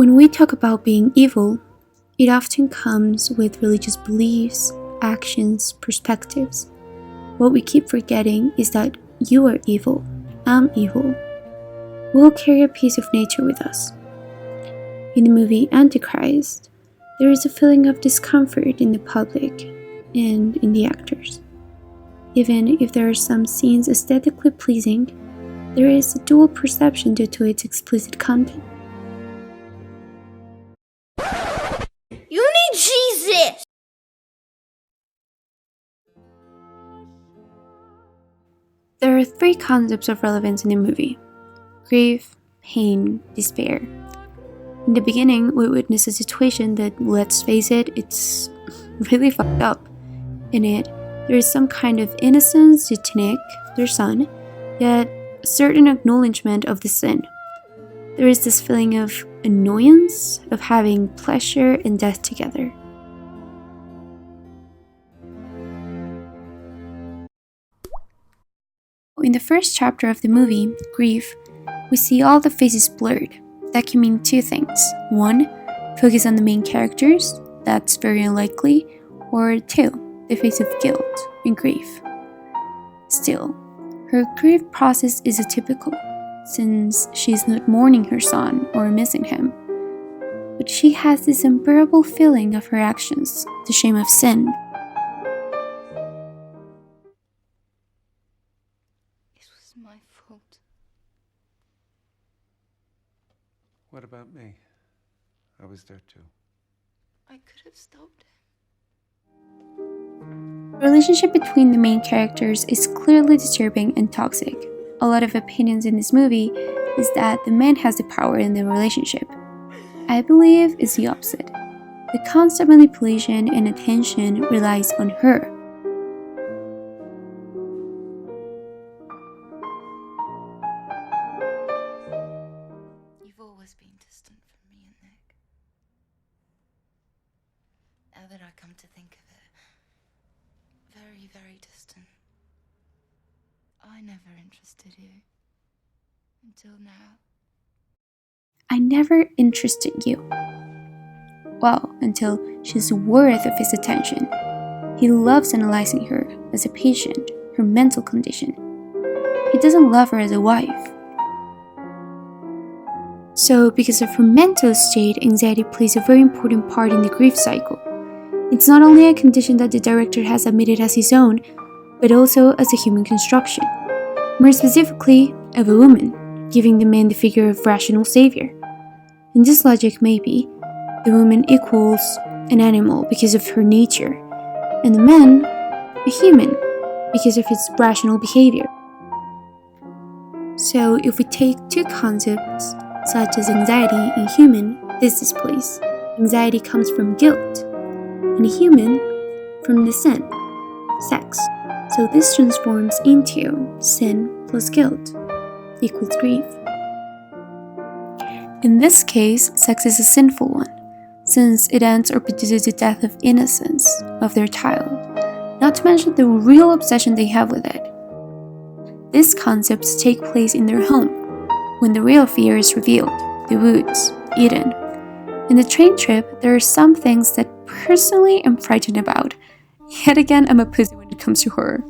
When we talk about being evil, it often comes with religious beliefs, actions, perspectives. What we keep forgetting is that you are evil, I'm evil. We'll carry a piece of nature with us. In the movie Antichrist, there is a feeling of discomfort in the public and in the actors. Even if there are some scenes aesthetically pleasing, there is a dual perception due to its explicit content. You need Jesus! There are three concepts of relevance in the movie: grief, pain, despair. In the beginning, we witness a situation that, let's face it, it's really fucked up. In it, there is some kind of innocence to Nick, their son, yet a certain acknowledgement of the sin. There is this feeling of annoyance of having pleasure and death together. In the first chapter of the movie, Grief, we see all the faces blurred. That can mean two things. One, focus on the main characters, that's very unlikely. Or two, the face of guilt and grief. Still, her grief process is atypical, since she is not mourning her son or missing him. But she has this unbearable feeling of her actions, the shame of sin. It was my fault. What about me? I was there too. I could have stopped him. The relationship between the main characters is clearly disturbing and toxic. A lot of opinions in this movie is that the man has the power in the relationship. I believe it's the opposite. The constant manipulation and attention relies on her. You've always been distant from me and Nick. Now that I come to think of it, very, very distant. I never interested you. Until now. I never interested you. Well, until she's worth of his attention. He loves analyzing her as a patient, her mental condition. He doesn't love her as a wife. So, because of her mental state, anxiety plays a very important part in the grief cycle. It's not only a condition that the director has admitted as his own, but also as a human construction. More specifically, of a woman, giving the man the figure of rational savior. In this logic, maybe, the woman equals an animal because of her nature, and the man, a human, because of his rational behavior. So, if we take two concepts, such as anxiety and human, this displays. Anxiety comes from guilt, and human from the sin, sex. So this transforms into sin plus guilt equals grief. In this case, sex is a sinful one, since it ends or produces the death of innocence of their child, not to mention the real obsession they have with it. These concepts take place in their home, when the real fear is revealed, the woods, Eden. In the train trip, there are some things that personally I'm frightened about. Yet again, I'm a pussy when it comes to horror.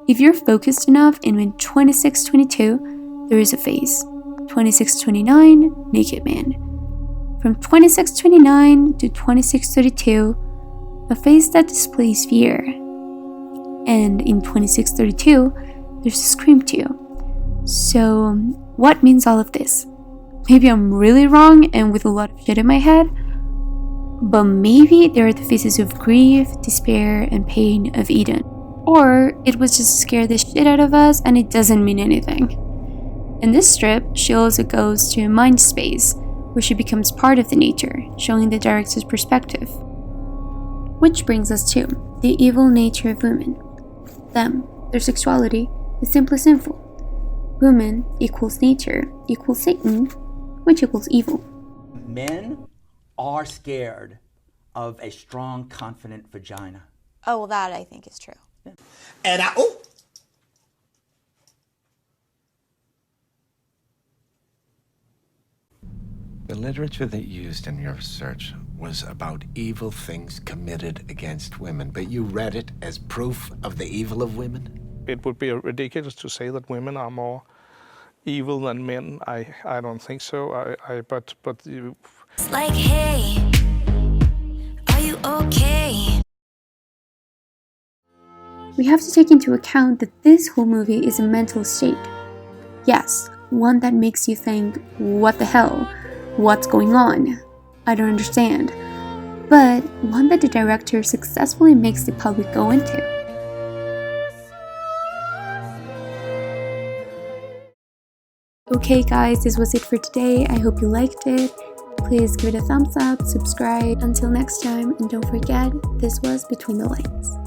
If you're focused enough, and in 2622, there is a face. 2629, naked man. From 2629 to 2632, a face that displays fear. And in 2632, there's a scream too. So, what means all of this? Maybe I'm really wrong and with a lot of shit in my head, but maybe there are the faces of grief, despair, and pain of Eden. Or it was just to scare the shit out of us and it doesn't mean anything. In this strip, she also goes to a mind space where she becomes part of the nature, showing the director's perspective. Which brings us to the evil nature of women. Them, their sexuality, is simply sinful. Woman equals nature equals Satan, which equals evil. Men are scared of a strong, confident vagina. Oh, well, that I think is true. And literature that you used in your research was about evil things committed against women, but you read it as proof of the evil of women? It would be ridiculous to say that women are more evil than men. I don't think so. But you... It's like, hey, are you okay? We have to take into account that this whole movie is a mental state. Yes, one that makes you think, what the hell? What's going on? I don't understand. But one that the director successfully makes the public go into. Okay guys, this was it for today. I hope you liked it. Please give it a thumbs up, subscribe. Until next time, and don't forget, this was Between the Lines.